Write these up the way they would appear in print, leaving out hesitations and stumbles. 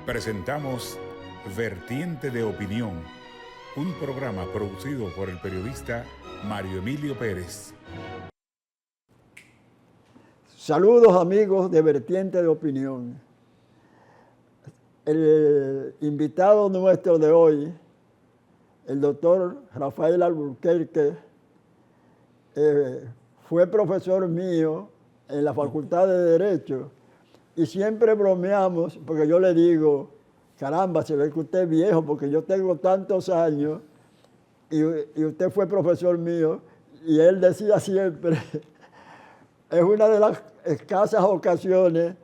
Presentamos Vertiente de Opinión, un programa producido por el periodista Mario Emilio Pérez. Saludos amigos de Vertiente de Opinión. El invitado nuestro de hoy, el doctor Rafael Alburquerque, fue profesor mío en la Facultad de Derecho y siempre bromeamos porque yo le digo, caramba, se ve que usted es viejo porque yo tengo tantos años y usted fue profesor mío, y él decía siempre, es una de las escasas ocasiones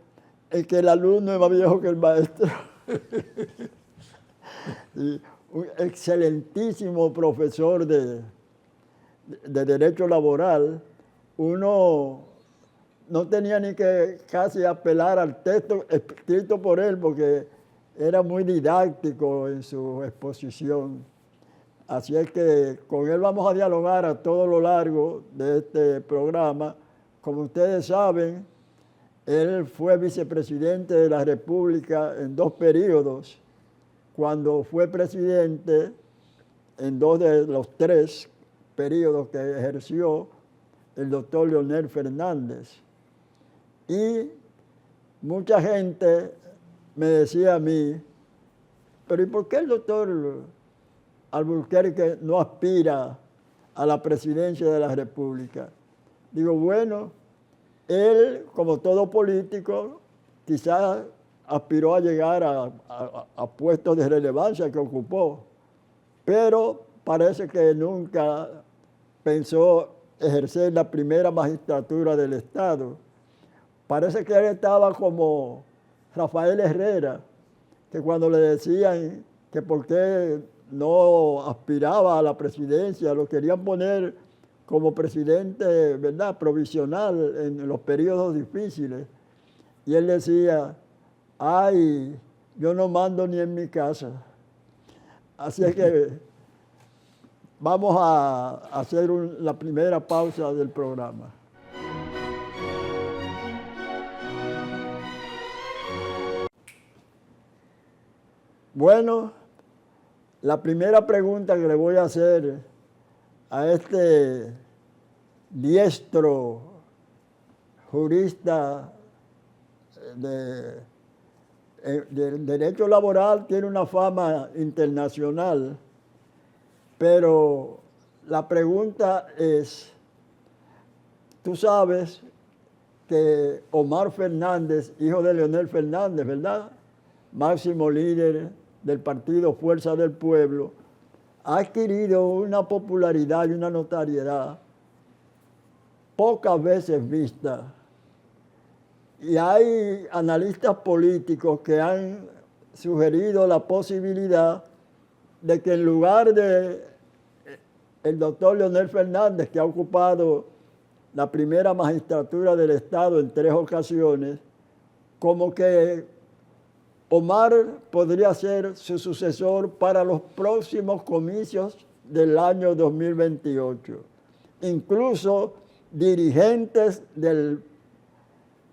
en que el alumno es más viejo que el maestro. Y un excelentísimo profesor de Derecho Laboral. Uno no tenía ni que casi apelar al texto escrito por él porque era muy didáctico en su exposición. Así es que con él vamos a dialogar a todo lo largo de este programa. Como ustedes saben, él fue vicepresidente de la República en 2 periodos. Cuando fue presidente, en 2 de los 3 periodos que ejerció el doctor Leonel Fernández. Y mucha gente me decía a mí, pero ¿y por qué el doctor Alburquerque no aspira a la presidencia de la República? Digo, bueno, él, como todo político, quizás aspiró a llegar a puestos de relevancia que ocupó, pero parece que nunca pensó ejercer la primera magistratura del Estado. Parece que él estaba como Rafael Herrera, que cuando le decían que por qué no aspiraba a la presidencia, lo querían poner como presidente, ¿verdad?, provisional en los periodos difíciles. Y él decía, ay, yo no mando ni en mi casa. Así es que vamos a hacer la primera pausa del programa. Bueno, la primera pregunta que le voy a hacer a este diestro jurista del derecho laboral, tiene una fama internacional, pero la pregunta es, tú sabes que Omar Fernández, hijo de Leonel Fernández, ¿verdad?, máximo líder del partido Fuerza del Pueblo, ha adquirido una popularidad y una notoriedad pocas veces vista. Y hay analistas políticos que han sugerido la posibilidad de que en lugar de el doctor Leonel Fernández, que ha ocupado la primera magistratura del Estado en 3 ocasiones, como que Omar podría ser su sucesor para los próximos comicios del año 2028. Incluso dirigentes de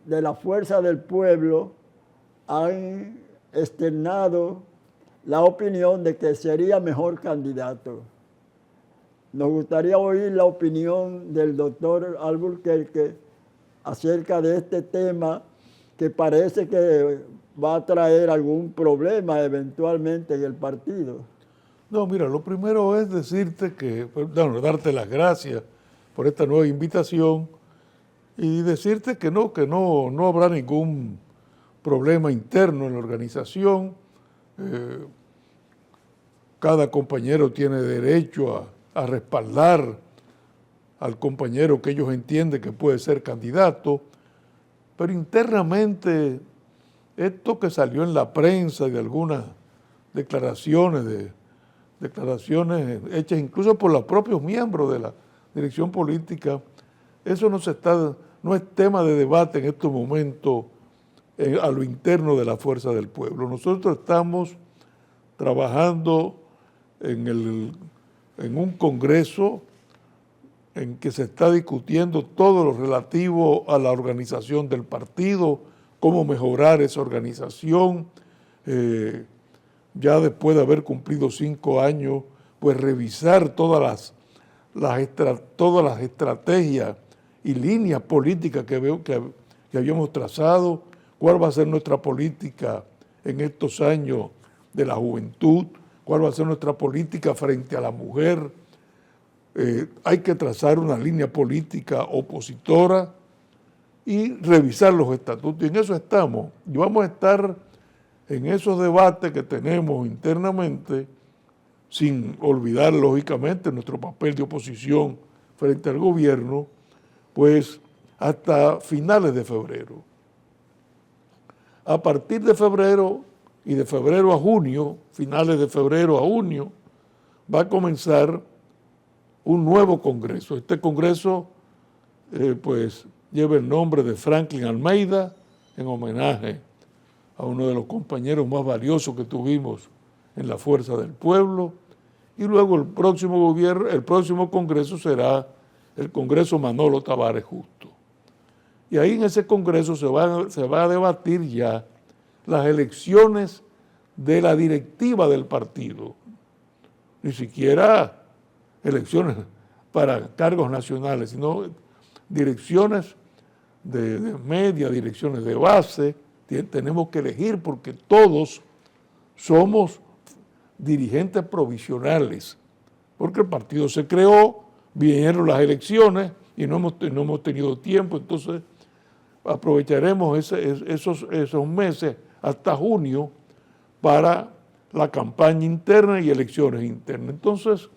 la Fuerza del Pueblo han externado la opinión de que sería mejor candidato. Nos gustaría oír la opinión del doctor Alburquerque acerca de este tema que parece que va a traer algún problema eventualmente en el partido. No, mira, lo primero es decirte que, bueno, darte las gracias por esta nueva invitación y decirte que no habrá ningún problema interno en la organización. Cada compañero tiene derecho a respaldar al compañero que ellos entienden que puede ser candidato, pero internamente esto que salió en la prensa de algunas declaraciones hechas incluso por los propios miembros de la dirección política, eso no es tema de debate en estos momentos a lo interno de la Fuerza del Pueblo. Nosotros estamos trabajando en un congreso en que se está discutiendo todo lo relativo a la organización del partido, cómo mejorar esa organización, ya después de haber cumplido 5 años, pues revisar todas las estrategias y líneas políticas que habíamos trazado, cuál va a ser nuestra política en estos años de la juventud, cuál va a ser nuestra política frente a la mujer. Hay que trazar una línea política opositora y revisar los estatutos. Y en eso estamos. Y vamos a estar en esos debates que tenemos internamente, sin olvidar, lógicamente, nuestro papel de oposición frente al gobierno, pues hasta finales de febrero. A partir de febrero y de febrero a junio, finales de febrero a junio, va a comenzar un nuevo congreso. Este congreso, pues, lleva el nombre de Franklin Almeida, en homenaje a uno de los compañeros más valiosos que tuvimos en la Fuerza del Pueblo. Y luego el próximo congreso será el Congreso Manolo Tavares Justo. Y ahí en ese congreso se va a debatir ya las elecciones de la directiva del partido. Ni siquiera elecciones para cargos nacionales, sino direcciones de media, direcciones de base. Tenemos que elegir porque todos somos dirigentes provisionales, porque el partido se creó, vinieron las elecciones y no hemos tenido tiempo, entonces aprovecharemos esos meses hasta junio para la campaña interna y elecciones internas. Entonces,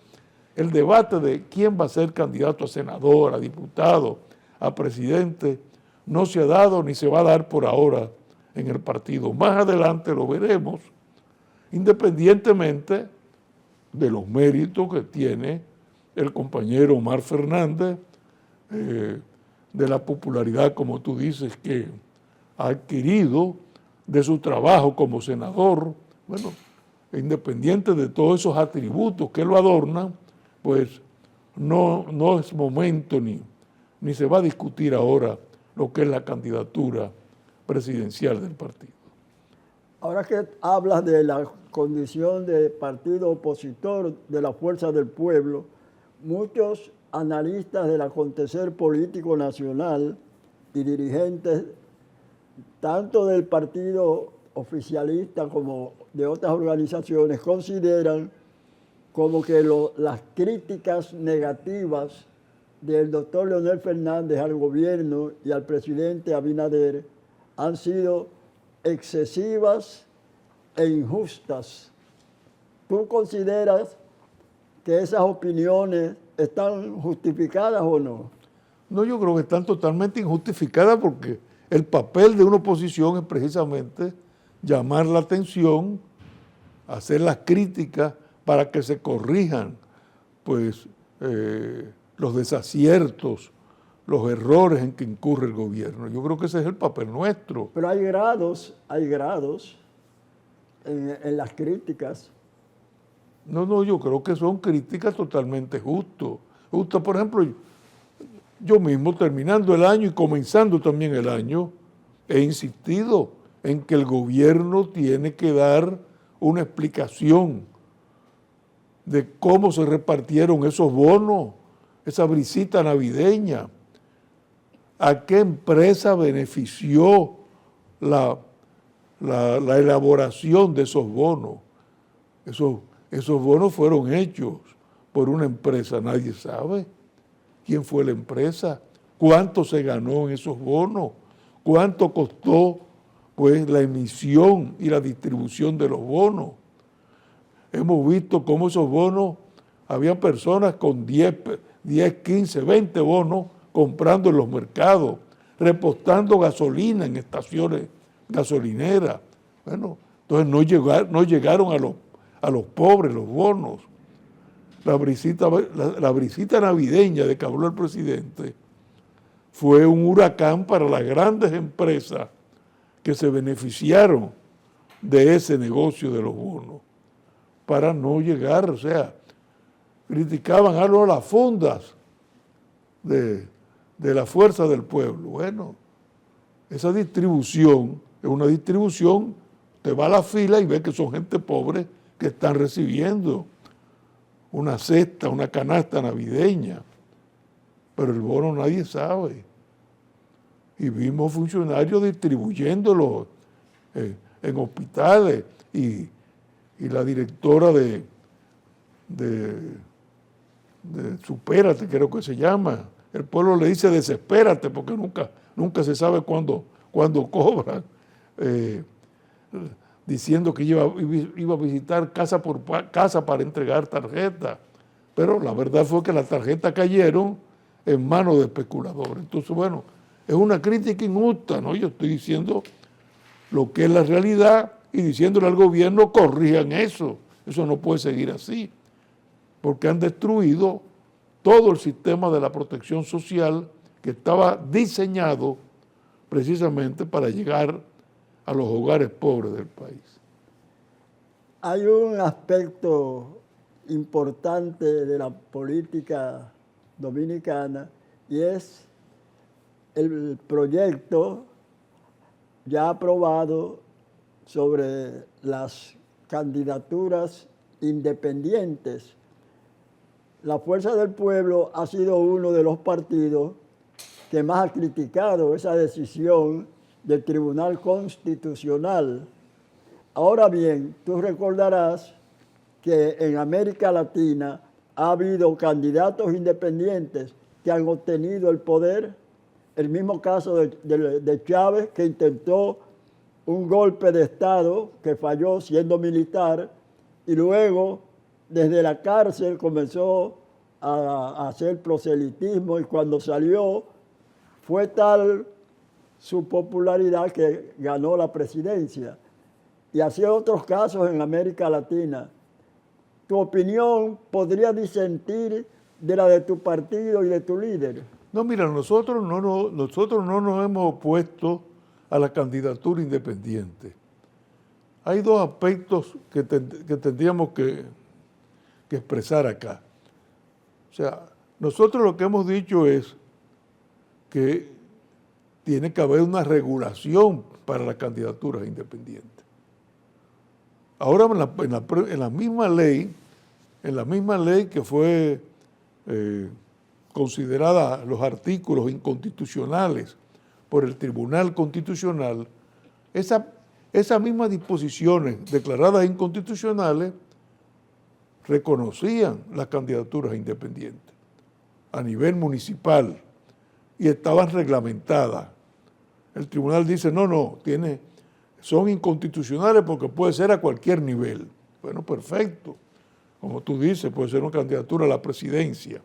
el debate de quién va a ser candidato a senador, a diputado, a presidente, no se ha dado ni se va a dar por ahora en el partido. Más adelante lo veremos, independientemente de los méritos que tiene el compañero Omar Fernández, de la popularidad, como tú dices, que ha adquirido, de su trabajo como senador. Bueno, independiente de todos esos atributos que lo adornan, pues no es momento ni se va a discutir ahora lo que es la candidatura presidencial del partido. Ahora que hablas de la condición de partido opositor de la Fuerza del Pueblo, muchos analistas del acontecer político nacional y dirigentes, tanto del partido oficialista como de otras organizaciones, consideran como que las críticas negativas del doctor Leonel Fernández al gobierno y al presidente Abinader han sido excesivas e injustas. ¿Tú consideras que esas opiniones están justificadas o no? No, yo creo que están totalmente injustificadas porque el papel de una oposición es precisamente llamar la atención, hacer las críticas para que se corrijan pues, los desaciertos, los errores en que incurre el gobierno. Yo creo que ese es el papel nuestro. Pero hay grados en las críticas. No, yo creo que son críticas totalmente justas. Por ejemplo, yo mismo terminando el año y comenzando también el año, he insistido en que el gobierno tiene que dar una explicación de cómo se repartieron esos bonos, esa brisita navideña, a qué empresa benefició la elaboración de esos bonos. Esos bonos fueron hechos por una empresa, nadie sabe quién fue la empresa, cuánto se ganó en esos bonos, cuánto costó pues la emisión y la distribución de los bonos. Hemos visto cómo esos bonos, había personas con 10, 15, 20 bonos comprando en los mercados, repostando gasolina en estaciones gasolineras. Bueno, entonces no llegaron a los pobres los bonos. La brisita navideña de que habló el presidente fue un huracán para las grandes empresas que se beneficiaron de ese negocio de los bonos, para no llegar, o sea, criticaban a las fondas de la Fuerza del Pueblo. Bueno, esa distribución es una distribución Usted va a la fila y ve que son gente pobre que están recibiendo una cesta, una canasta navideña, pero el bono nadie sabe. Y vimos funcionarios distribuyéndolo en hospitales y la directora de Supérate, creo que se llama. El pueblo le dice desespérate porque nunca se sabe cuándo cobran. Diciendo que iba a visitar casa por casa para entregar tarjetas. Pero la verdad fue que las tarjetas cayeron en manos de especuladores. Entonces, bueno, es una crítica injusta, ¿no? Yo estoy diciendo lo que es la realidad y diciéndole al gobierno, corrijan eso. Eso no puede seguir así, porque han destruido todo el sistema de la protección social que estaba diseñado precisamente para llegar a los hogares pobres del país. Hay un aspecto importante de la política dominicana y es el proyecto ya aprobado sobre las candidaturas independientes. La Fuerza del Pueblo ha sido uno de los partidos que más ha criticado esa decisión del Tribunal Constitucional. Ahora bien, tú recordarás que en América Latina ha habido candidatos independientes que han obtenido el poder. El mismo caso de Chávez, que intentó un golpe de Estado que falló siendo militar y luego desde la cárcel comenzó a hacer proselitismo y cuando salió fue tal su popularidad que ganó la presidencia. Y así otros casos en América Latina. ¿Tu opinión podría disentir de la de tu partido y de tu líder? No, mira, nosotros no nos hemos opuesto a la candidatura independiente. Hay dos aspectos que tendríamos que expresar acá. O sea, nosotros lo que hemos dicho es que tiene que haber una regulación para las candidaturas independientes. Ahora en la misma ley que fue considerada los artículos inconstitucionales por el Tribunal Constitucional, esas mismas disposiciones declaradas inconstitucionales reconocían las candidaturas independientes a nivel municipal y estaban reglamentadas. El tribunal dice, son inconstitucionales porque puede ser a cualquier nivel. Bueno, perfecto. Como tú dices, puede ser una candidatura a la presidencia.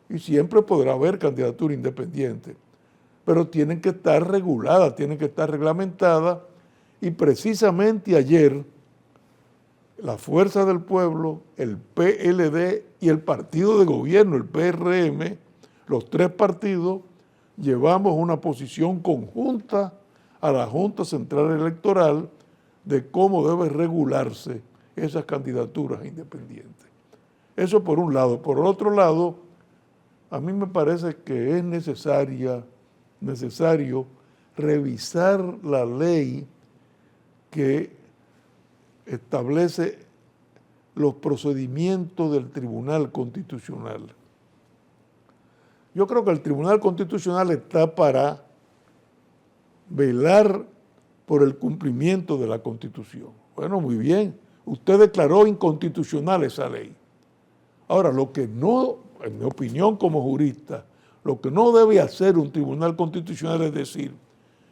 Y siempre podrá haber candidatura independiente. Pero tienen que estar reguladas, tienen que estar reglamentadas. Y precisamente ayer, la Fuerza del Pueblo, el PLD y el partido de gobierno, el PRM, los tres partidos, llevamos una posición conjunta a la Junta Central Electoral de cómo deben regularse esas candidaturas independientes. Eso por un lado. Por otro lado, a mí me parece que es necesario revisar la ley que establece los procedimientos del Tribunal Constitucional. Yo creo que el Tribunal Constitucional está para velar por el cumplimiento de la Constitución. Bueno, muy bien, usted declaró inconstitucional esa ley. Ahora, lo que no, en mi opinión como jurista, lo que no debe hacer un Tribunal Constitucional es decir,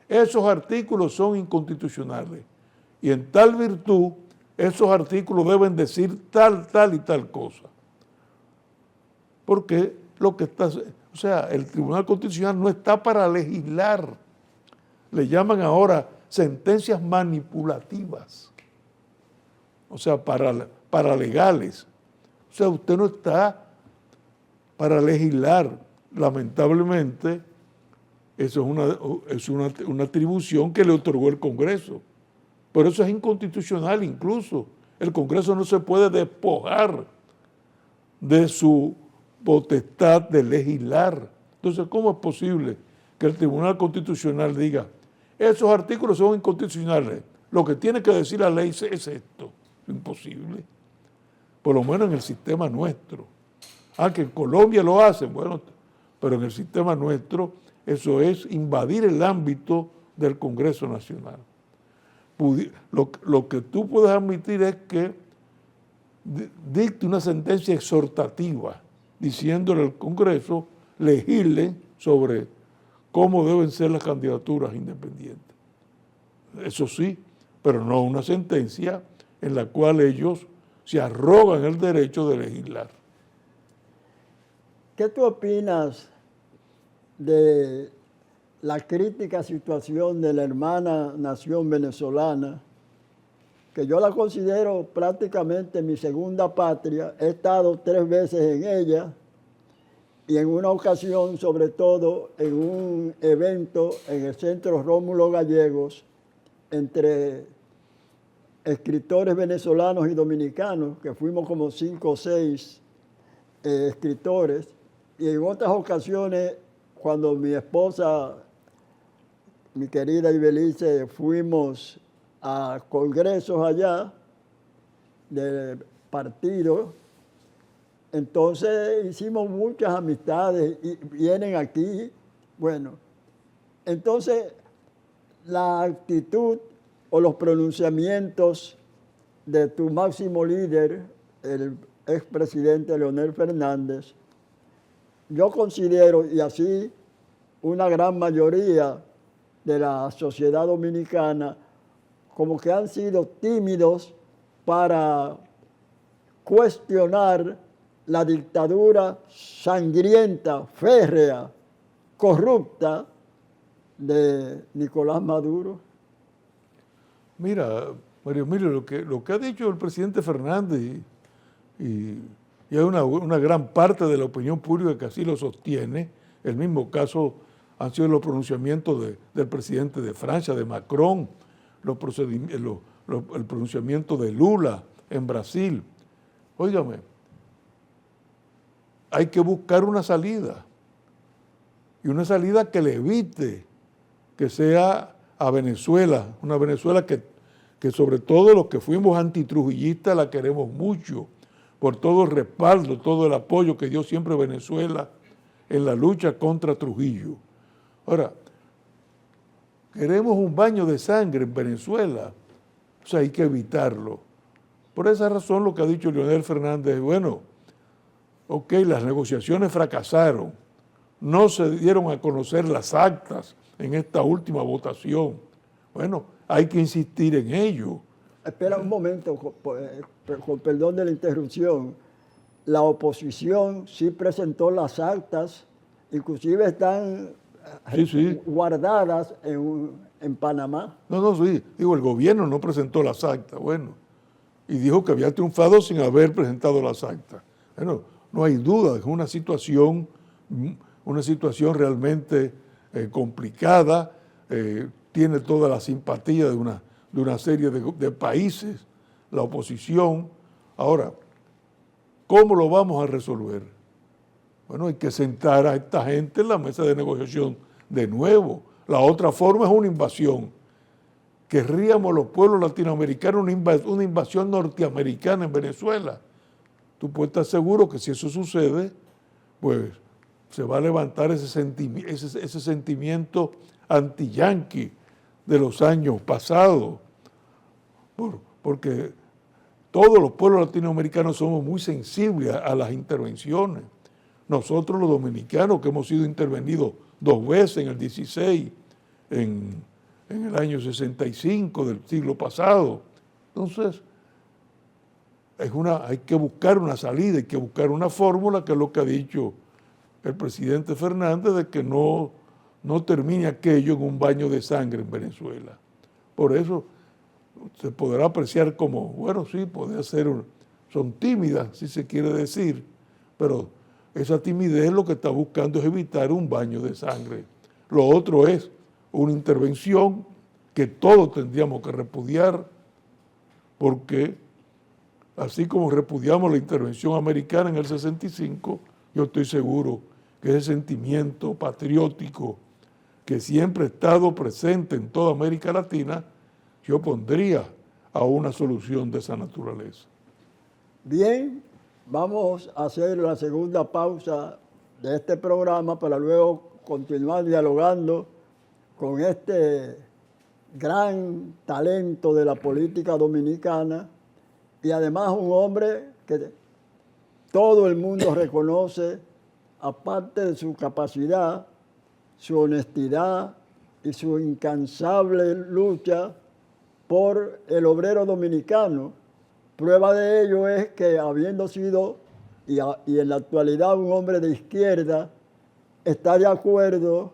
esos artículos son inconstitucionales y en tal virtud esos artículos deben decir tal y tal cosa. Porque el Tribunal Constitucional no está para legislar. Le llaman ahora sentencias manipulativas, o sea, paralegales. O sea, usted no está para legislar. Lamentablemente, eso es una atribución que le otorgó el Congreso. Por eso es inconstitucional incluso. El Congreso no se puede despojar de su potestad de legislar. Entonces, ¿cómo es posible que el Tribunal Constitucional diga esos artículos son inconstitucionales? lo que tiene que decir la ley es esto. Imposible. Por lo menos en el sistema nuestro. Que en Colombia lo hacen, bueno, pero en el sistema nuestro eso es invadir el ámbito del Congreso Nacional. Lo que tú puedes admitir es que dicte una sentencia exhortativa diciéndole al Congreso, legisle sobre cómo deben ser las candidaturas independientes. Eso sí, pero no una sentencia en la cual ellos se arrogan el derecho de legislar. ¿Qué tú opinas de la crítica situación de la hermana nación venezolana, que yo la considero prácticamente mi segunda patria? He estado 3 veces en ella y en una ocasión, sobre todo, en un evento en el Centro Rómulo Gallegos entre escritores venezolanos y dominicanos, que fuimos como 5 o 6 escritores, y en otras ocasiones, cuando mi esposa, mi querida Ibelice, fuimos a congresos allá de partidos, entonces hicimos muchas amistades y vienen aquí. Bueno, entonces la actitud o los pronunciamientos de tu máximo líder, el expresidente Leonel Fernández, yo considero, y así una gran mayoría de la sociedad dominicana, como que han sido tímidos para cuestionar la dictadura sangrienta, férrea, corrupta de Nicolás Maduro. Mira, Mario Emilio, lo que ha dicho el presidente Fernández y hay una gran parte de la opinión pública que así lo sostiene. El mismo caso han sido los pronunciamientos del presidente de Francia, de Macron, el pronunciamiento de Lula en Brasil. Óigame, hay que buscar una salida, y una salida que le evite que sea a Venezuela, una Venezuela que sobre todo los que fuimos antitrujillistas la queremos mucho, por todo el respaldo, todo el apoyo que dio siempre Venezuela en la lucha contra Trujillo. Ahora, queremos un baño de sangre en Venezuela, o sea, hay que evitarlo. Por esa razón lo que ha dicho Leonel Fernández, bueno, ok, las negociaciones fracasaron, no se dieron a conocer las actas en esta última votación. Bueno, hay que insistir en ello. Espera un momento, con perdón de la interrupción. La oposición sí presentó las actas, inclusive están sí. guardadas en Panamá. No, sí. Digo, el gobierno no presentó las actas, bueno, y dijo que había triunfado sin haber presentado las actas. Bueno, no hay duda, es una situación realmente complicada, tiene toda la simpatía de una serie de países, la oposición. Ahora, ¿cómo lo vamos a resolver? Bueno, hay que sentar a esta gente en la mesa de negociación de nuevo. La otra forma es una invasión. Querríamos los pueblos latinoamericanos una invasión norteamericana en Venezuela. Tú puedes estar seguro que si eso sucede, pues se va a levantar ese sentimiento anti-yanqui de los años pasados, porque todos los pueblos latinoamericanos somos muy sensibles a las intervenciones. Nosotros los dominicanos, que hemos sido intervenidos 2 veces, en el 16, en el año 65 del siglo pasado. Entonces, hay que buscar una salida, hay que buscar una fórmula, que es lo que ha dicho el presidente Fernández, de que no termine aquello en un baño de sangre en Venezuela. Por eso se podrá apreciar como, bueno, sí, puede ser, son tímidas, si se quiere decir, pero esa timidez lo que está buscando es evitar un baño de sangre. Lo otro es una intervención que todos tendríamos que repudiar, porque así como repudiamos la intervención americana en el 65, yo estoy seguro que ese sentimiento patriótico que siempre ha estado presente en toda América Latina se opondría a una solución de esa naturaleza. Bien, vamos a hacer la segunda pausa de este programa para luego continuar dialogando con este gran talento de la política dominicana y además un hombre que todo el mundo reconoce, aparte de su capacidad, su honestidad y su incansable lucha por el obrero dominicano. Prueba de ello es que habiendo sido y en la actualidad un hombre de izquierda, está de acuerdo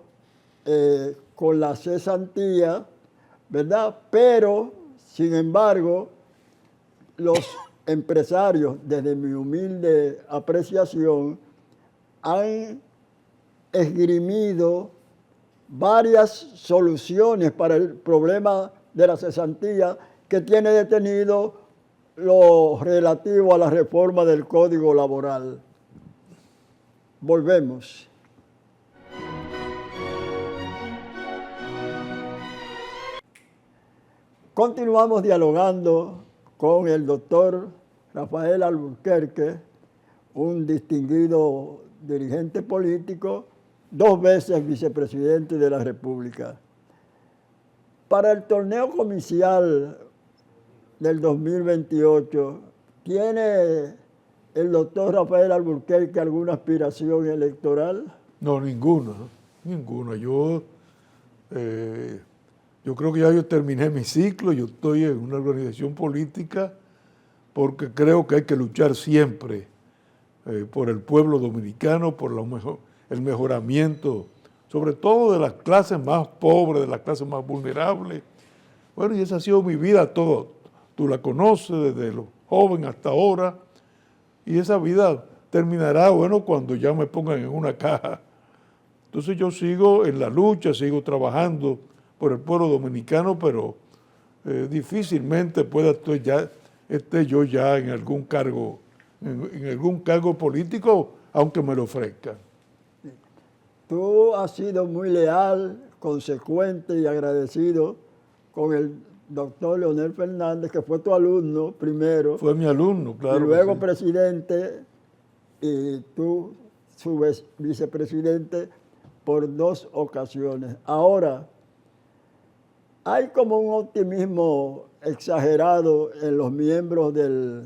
con la cesantía, ¿verdad? Pero, sin embargo, los empresarios, desde mi humilde apreciación, han esgrimido varias soluciones para el problema de la cesantía que tiene detenido lo relativo a la reforma del Código Laboral. Volvemos. Continuamos dialogando con el doctor Rafael Alburquerque, un distinguido dirigente político, 2 veces vicepresidente de la República. Para el torneo comicial del 2028, ¿tiene el doctor Rafael Alburquerque alguna aspiración electoral? No, ninguna. Yo creo que ya yo terminé mi ciclo, yo estoy en una organización política porque creo que hay que luchar siempre por el pueblo dominicano, por el mejoramiento, sobre todo de las clases más pobres, de las clases más vulnerables. Bueno, y esa ha sido mi vida, tú la conoces desde lo joven hasta ahora, y esa vida terminará, bueno, cuando ya me pongan en una caja. Entonces yo sigo en la lucha, sigo trabajando por el pueblo dominicano, pero difícilmente esté yo ya en algún cargo, en algún cargo político, aunque me lo ofrezcan. Tú has sido muy leal, consecuente y agradecido con el doctor Leonel Fernández, que fue tu alumno primero. Fue mi alumno, claro. Y luego sí. presidente, y tú su vicepresidente por 2 ocasiones. Ahora, hay como un optimismo exagerado en los miembros de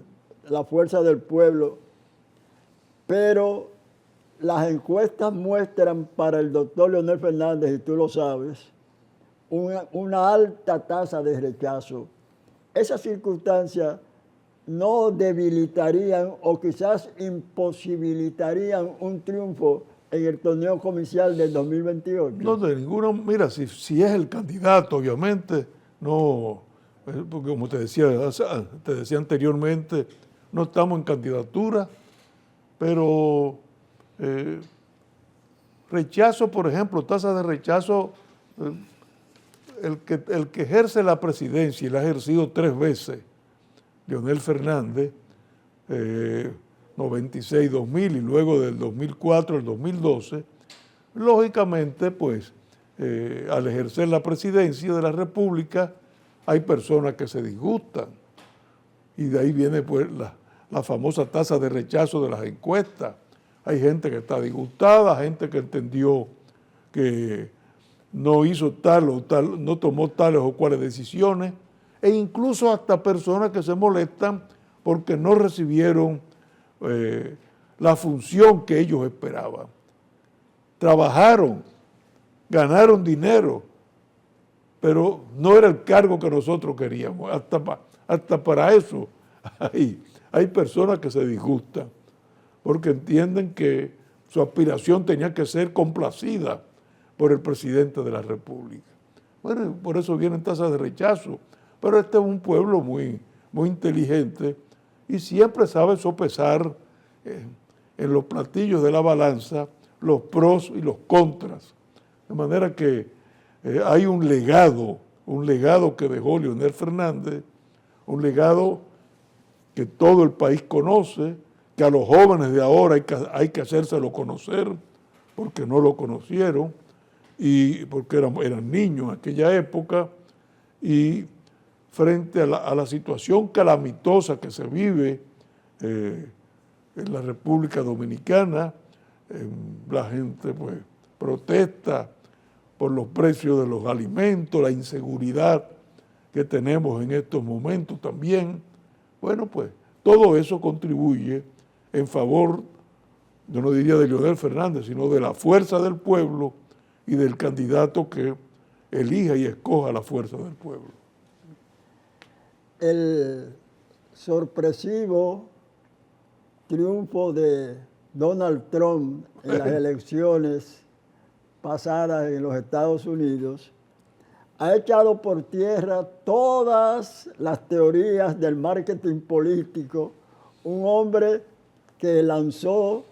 la Fuerza del Pueblo, pero las encuestas muestran para el doctor Leonel Fernández, y tú lo sabes, una alta tasa de rechazo. Esas circunstancias no debilitarían o quizás imposibilitarían un triunfo en el torneo comicial del 2028. No, de ninguno. Mira, si es el candidato, obviamente, no, porque como te decía anteriormente, no estamos en candidatura, pero rechazo, por ejemplo, tasa de rechazo, el que ejerce la presidencia y la ha ejercido 3 veces, Leonel Fernández, 96, 2000 y luego del 2004 al 2012, lógicamente, pues, al ejercer la presidencia de la República, hay personas que se disgustan. Y de ahí viene, pues, la famosa tasa de rechazo de las encuestas. Hay gente que está disgustada, gente que entendió que no hizo no tomó tales o cuales decisiones, e incluso hasta personas que se molestan porque no recibieron la función que ellos esperaban. Trabajaron, ganaron dinero, pero no era el cargo que nosotros queríamos. Hasta para eso hay personas que se disgustan, porque entienden que su aspiración tenía que ser complacida por el presidente de la República. Bueno, por eso vienen tasas de rechazo, pero este es un pueblo muy, muy inteligente y siempre sabe sopesar en los platillos de la balanza los pros y los contras. De manera que hay un legado que dejó Leonel Fernández, un legado que todo el país conoce, que a los jóvenes de ahora hay que hacérselo conocer, porque no lo conocieron, y porque eran niños en aquella época, y frente a la situación calamitosa que se vive en la República Dominicana. La gente pues protesta por los precios de los alimentos, la inseguridad que tenemos en estos momentos también. Bueno, pues todo eso contribuye en favor, yo no diría de Leonel Fernández, sino de la fuerza del pueblo y del candidato que elija y escoja la fuerza del pueblo. El sorpresivo triunfo de Donald Trump en las elecciones pasadas en los Estados Unidos ha echado por tierra todas las teorías del marketing político. Un hombre que lanzó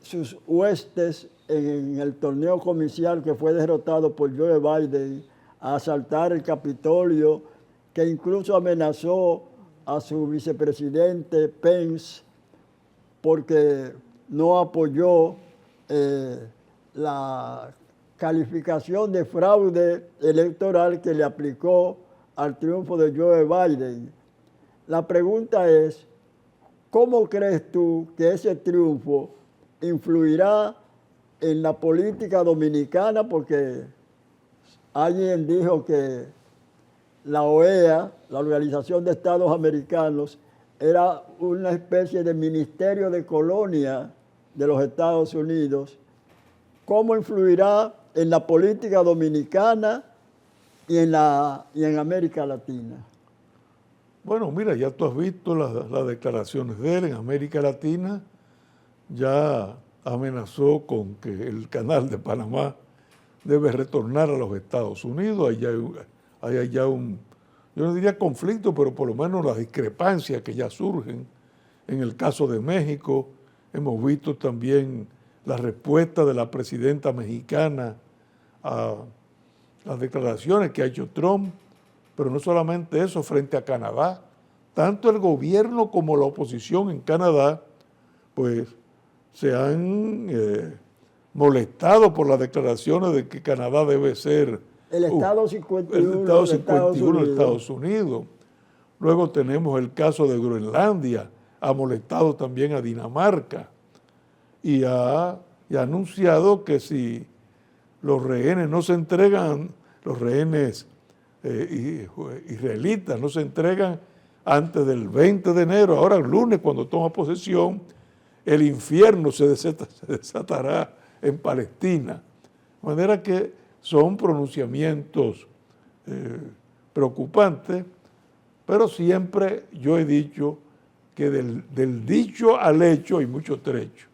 sus huestes en el torneo comercial, que fue derrotado por Joe Biden, a asaltar el Capitolio, que incluso amenazó a su vicepresidente Pence porque no apoyó la calificación de fraude electoral que le aplicó al triunfo de Joe Biden. La pregunta es, ¿cómo crees tú que ese triunfo influirá en la política dominicana? Porque alguien dijo que la OEA, la Organización de Estados Americanos, era una especie de ministerio de colonia de los Estados Unidos. ¿Cómo influirá en la política dominicana y en América Latina? Bueno, mira, ya tú has visto las declaraciones de él en América Latina. Ya amenazó con que el canal de Panamá debe retornar a los Estados Unidos. Hay allá un, yo no diría conflicto, pero por lo menos las discrepancias que ya surgen. En el caso de México, hemos visto también la respuesta de la presidenta mexicana a las declaraciones que ha hecho Trump, pero no solamente eso, frente a Canadá. Tanto el gobierno como la oposición en Canadá, pues se han molestado por las declaraciones de que Canadá debe ser el Estado 51, el Estado 51 de Estados Unidos. Luego tenemos el caso de Groenlandia, ha molestado también a Dinamarca y ha anunciado que si los rehenes no se entregan, los rehenes israelitas no se entregan antes del 20 de enero, ahora el lunes cuando toma posesión, el infierno se desatará en Palestina. De manera que son pronunciamientos preocupantes, pero siempre yo he dicho que del dicho al hecho hay mucho trecho.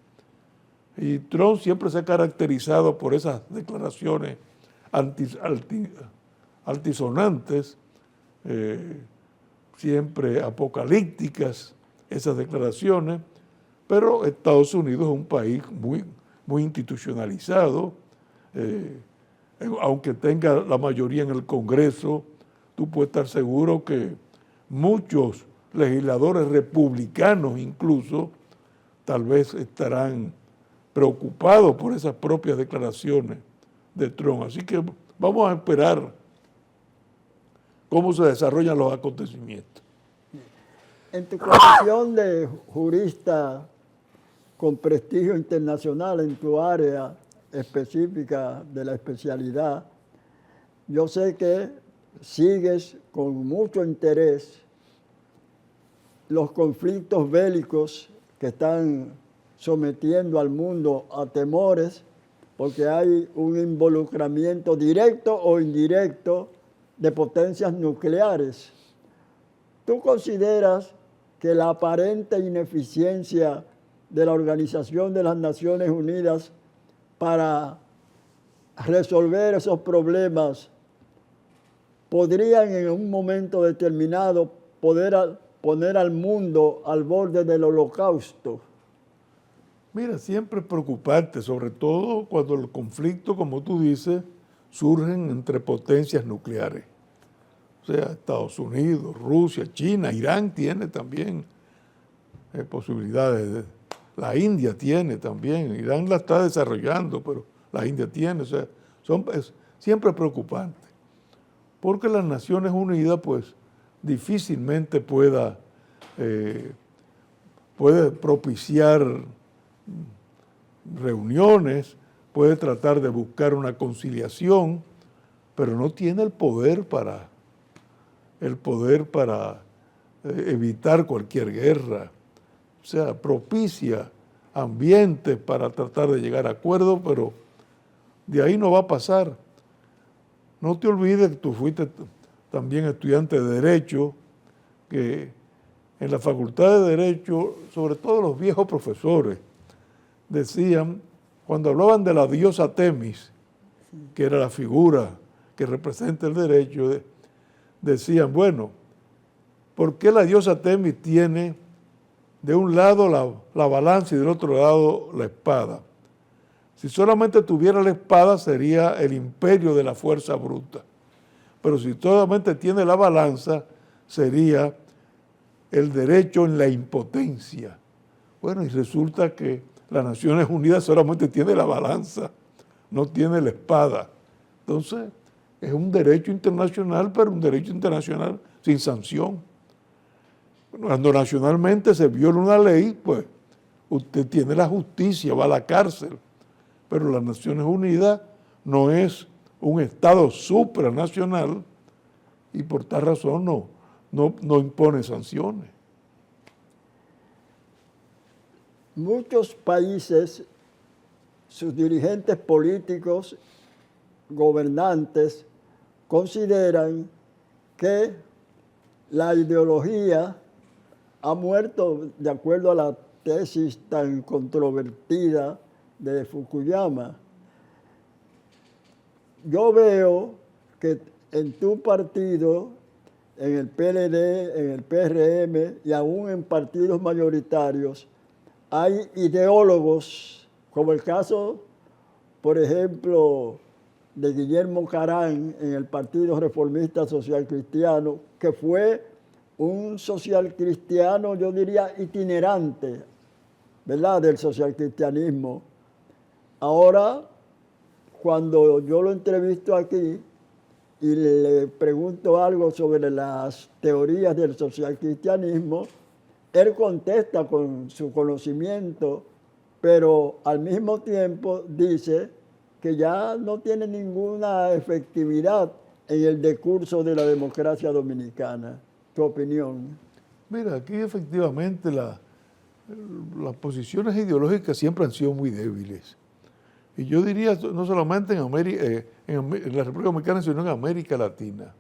Y Trump siempre se ha caracterizado por esas declaraciones altisonantes, siempre apocalípticas, esas declaraciones, pero Estados Unidos es un país muy institucionalizado, aunque tenga la mayoría en el Congreso, tú puedes estar seguro que muchos legisladores republicanos incluso tal vez estarán preocupados por esas propias declaraciones de Trump. Así que vamos a esperar cómo se desarrollan los acontecimientos. En tu condición de jurista con prestigio internacional en tu área específica de la especialidad, yo sé que sigues con mucho interés los conflictos bélicos que están sometiendo al mundo a temores, porque hay un involucramiento directo o indirecto de potencias nucleares. ¿Tú consideras que la aparente ineficiencia de la Organización de las Naciones Unidas para resolver esos problemas podrían en un momento determinado poner al mundo al borde del holocausto? Mira, siempre es preocupante, sobre todo cuando el conflicto, como tú dices, surgen entre potencias nucleares. O sea, Estados Unidos, Rusia, China, Irán tiene también posibilidades. La India tiene también. Irán la está desarrollando, pero la India tiene. O sea, es siempre preocupante. Porque las Naciones Unidas, pues, difícilmente puede propiciar reuniones, puede tratar de buscar una conciliación, pero no tiene el poder para evitar cualquier guerra. O sea, propicia ambientes para tratar de llegar a acuerdos, pero de ahí no va a pasar. No te olvides que tú fuiste también estudiante de Derecho, que en la Facultad de Derecho, sobre todo los viejos profesores, decían, cuando hablaban de la diosa Temis, que era la figura que representa el derecho, decían, bueno, ¿por qué la diosa Temis tiene de un lado la balanza y del otro lado la espada? Si solamente tuviera la espada sería el imperio de la fuerza bruta, pero si solamente tiene la balanza sería el derecho en la impotencia. Bueno, y resulta que las Naciones Unidas solamente tiene la balanza, no tiene la espada. Entonces, es un derecho internacional, pero un derecho internacional sin sanción. Cuando nacionalmente se viola una ley, pues usted tiene la justicia, va a la cárcel. Pero las Naciones Unidas no es un Estado supranacional y por tal razón no impone sanciones. Muchos países, sus dirigentes políticos, gobernantes, consideran que la ideología ha muerto de acuerdo a la tesis tan controvertida de Fukuyama. Yo veo que en tu partido, en el PLD, en el PRM y aún en partidos mayoritarios, hay ideólogos, como el caso, por ejemplo, de Guillermo Carán en el Partido Reformista Social Cristiano, que fue un social cristiano, yo diría, itinerante, ¿verdad?, del socialcristianismo. Ahora, cuando yo lo entrevisto aquí y le pregunto algo sobre las teorías del socialcristianismo, él contesta con su conocimiento, pero al mismo tiempo dice que ya no tiene ninguna efectividad en el decurso de la democracia dominicana. ¿Tu opinión? Mira, aquí efectivamente las posiciones ideológicas siempre han sido muy débiles. Y yo diría, no solamente en la República Dominicana, sino en América Latina.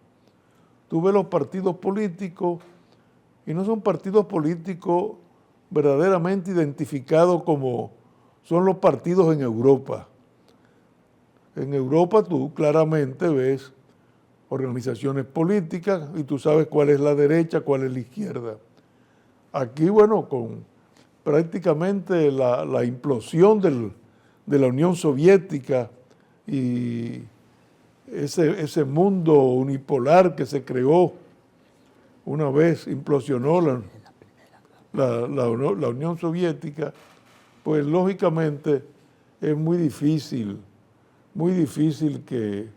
Tú ves los partidos políticos y no son partidos políticos verdaderamente identificados como son los partidos en Europa. En Europa tú claramente ves organizaciones políticas y tú sabes cuál es la derecha, cuál es la izquierda. Aquí, bueno, con prácticamente la implosión de la Unión Soviética y ese mundo unipolar que se creó una vez implosionó la Unión Soviética, pues lógicamente es muy difícil que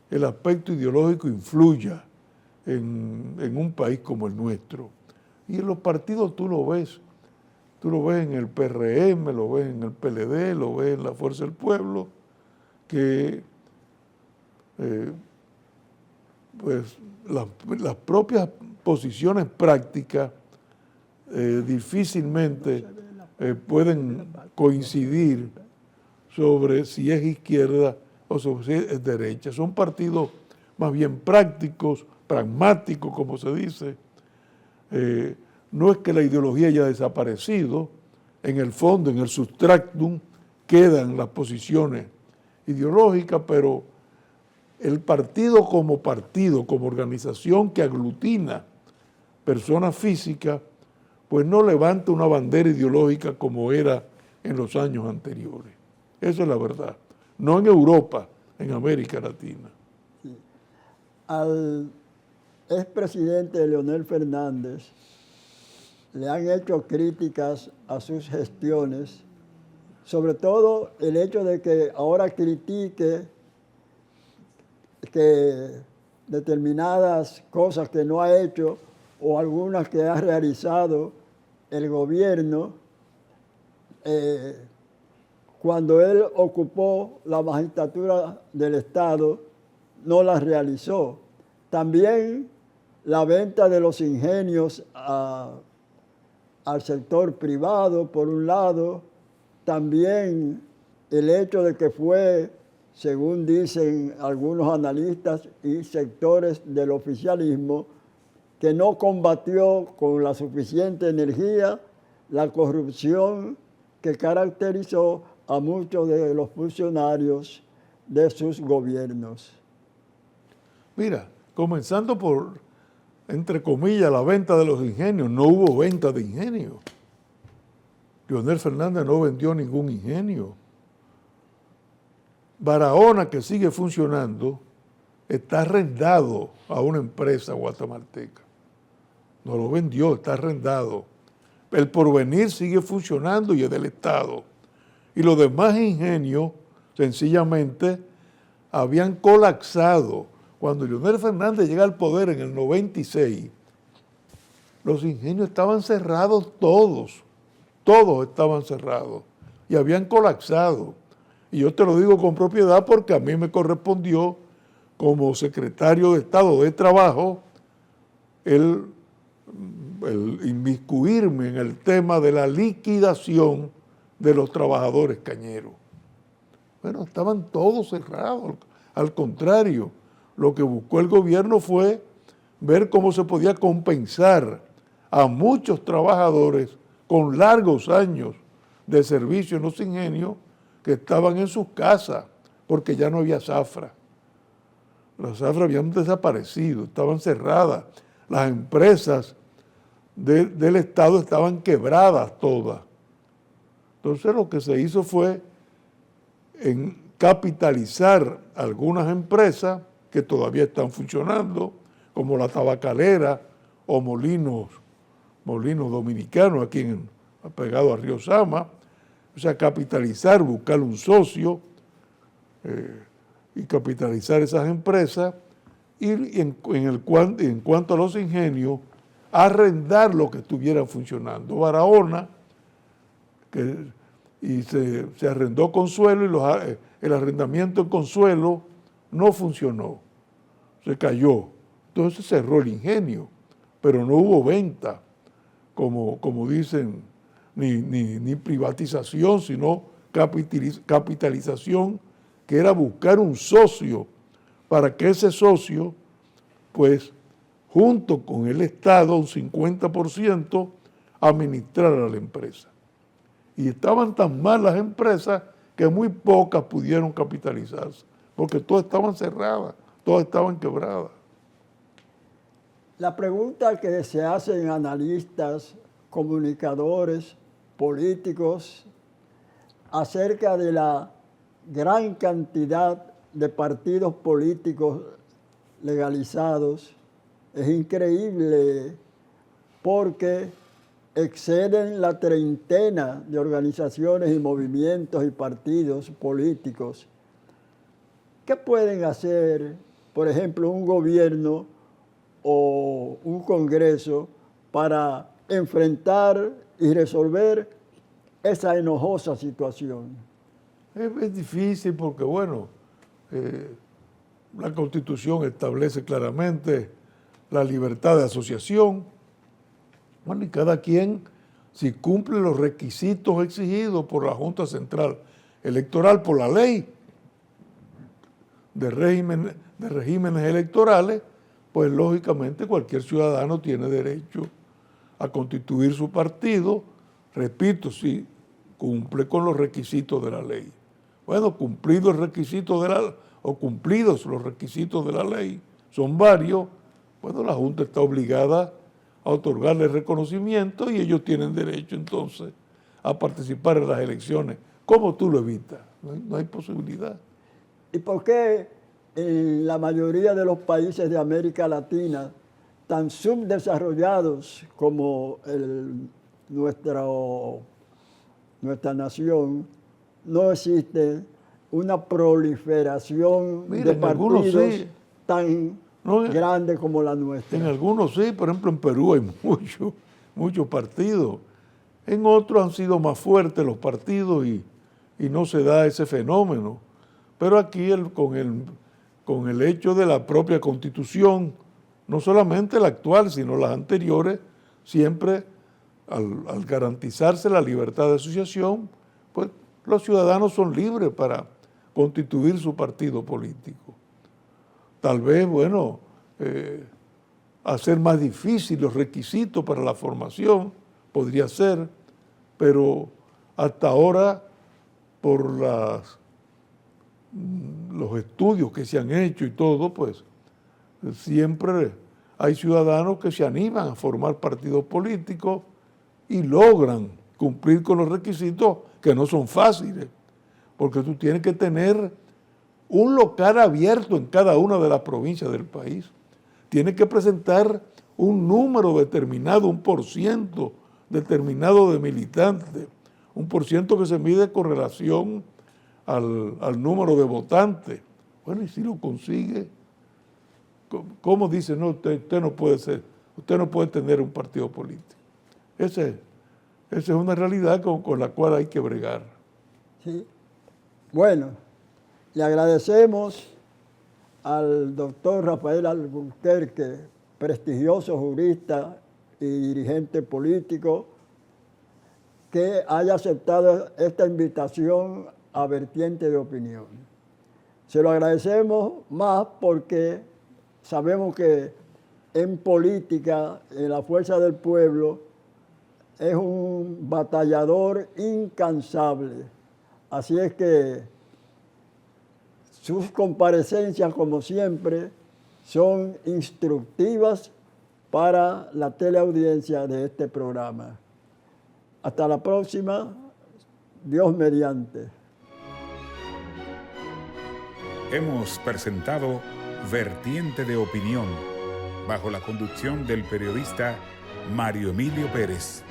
el aspecto ideológico influya en un país como el nuestro. Y en los partidos tú lo ves en el PRM, lo ves en el PLD, lo ves en la Fuerza del Pueblo, que pues las propias posiciones prácticas difícilmente pueden coincidir sobre si es izquierda o sobre si es derecha. Son partidos más bien prácticos, pragmáticos, como se dice. No es que la ideología haya desaparecido, en el fondo, en el substractum, quedan las posiciones ideológicas, pero el partido, como organización que aglutina personas físicas, pues no levanta una bandera ideológica como era en los años anteriores. Esa es la verdad. No en Europa, en América Latina. Sí. Al expresidente Leonel Fernández le han hecho críticas a sus gestiones, sobre todo el hecho de que ahora critique que determinadas cosas que no ha hecho o algunas que ha realizado el gobierno cuando él ocupó la magistratura del Estado, no las realizó. También la venta de los ingenios al sector privado, por un lado, también el hecho de que fue, según dicen algunos analistas y sectores del oficialismo, que no combatió con la suficiente energía la corrupción que caracterizó a muchos de los funcionarios de sus gobiernos. Mira, comenzando por, entre comillas, la venta de los ingenios, no hubo venta de ingenios. Leonel Fernández no vendió ningún ingenio. Barahona, que sigue funcionando, está arrendado a una empresa guatemalteca. No lo vendió, está arrendado. El Porvenir sigue funcionando y es del Estado. Y los demás ingenios, sencillamente, habían colapsado. Cuando Leonel Fernández llega al poder en el 96, los ingenios estaban cerrados todos estaban cerrados y habían colapsado. Y yo te lo digo con propiedad porque a mí me correspondió, como secretario de Estado de Trabajo, el inmiscuirme en el tema de la liquidación de los trabajadores cañeros. Bueno, estaban todos cerrados. Al contrario, lo que buscó el gobierno fue ver cómo se podía compensar a muchos trabajadores con largos años de servicio en los ingenios que estaban en sus casas, porque ya no había zafra. Las zafras habían desaparecido, estaban cerradas. Las empresas del Estado estaban quebradas todas. Entonces lo que se hizo fue capitalizar algunas empresas que todavía están funcionando, como la tabacalera o molinos dominicanos aquí pegado a Río Sama. O sea, capitalizar, buscar un socio y capitalizar esas empresas y en cuanto a los ingenios, arrendar lo que estuviera funcionando. Barahona, se arrendó Consuelo y el arrendamiento en Consuelo no funcionó, se cayó. Entonces cerró el ingenio, pero no hubo venta, como dicen, ni privatización, sino capitalización, que era buscar un socio para que ese socio, pues, junto con el Estado, un 50%, administrara la empresa. Y estaban tan mal las empresas que muy pocas pudieron capitalizarse, porque todas estaban cerradas, todas estaban quebradas. La pregunta que se hacen analistas, comunicadores, políticos, acerca de la gran cantidad de partidos políticos legalizados es increíble porque exceden la treintena de organizaciones y movimientos y partidos políticos. ¿Qué pueden hacer, por ejemplo, un gobierno o un congreso para enfrentar y resolver esa enojosa situación? Es difícil porque, bueno, la Constitución establece claramente la libertad de asociación. Bueno, y cada quien, si cumple los requisitos exigidos por la Junta Central Electoral, por la ley de regímenes electorales, pues lógicamente cualquier ciudadano tiene derecho a constituir su partido, repito, si cumple con los requisitos de la ley. Bueno, cumplidos los requisitos de la ley, son varios, bueno, la Junta está obligada a otorgarle reconocimiento y ellos tienen derecho entonces a participar en las elecciones. ¿Cómo tú lo evitas? No hay posibilidad. ¿Y por qué en la mayoría de los países de América Latina, tan subdesarrollados como nuestra nación, no existe una proliferación de partidos tan ¿no? grande como la nuestra. En algunos sí, por ejemplo en Perú hay muchos partidos. En otros han sido más fuertes los partidos y no se da ese fenómeno. Pero aquí con el hecho de la propia Constitución, no solamente la actual, sino las anteriores, siempre al garantizarse la libertad de asociación, pues los ciudadanos son libres para constituir su partido político. Tal vez, bueno, hacer más difícil los requisitos para la formación, podría ser, pero hasta ahora, por los estudios que se han hecho y todo, pues siempre hay ciudadanos que se animan a formar partidos políticos y logran cumplir con los requisitos que no son fáciles, porque tú tienes que tener un local abierto en cada una de las provincias del país. Tienes que presentar un número determinado, un % determinado de militantes, un % que se mide con relación al número de votantes. Bueno, y si lo consigue, ¿cómo dice? No, usted no puede ser, usted no puede tener un partido político. Esa es una realidad con la cual hay que bregar. Sí. Bueno, le agradecemos al doctor Rafael Alburquerque, prestigioso jurista y dirigente político, que haya aceptado esta invitación a Vertiente de Opinión. Se lo agradecemos más porque sabemos que en política, en la Fuerza del Pueblo, es un batallador incansable. Así es que sus comparecencias, como siempre, son instructivas para la teleaudiencia de este programa. Hasta la próxima, Dios mediante. Hemos presentado Vertiente de Opinión, bajo la conducción del periodista Mario Emilio Pérez.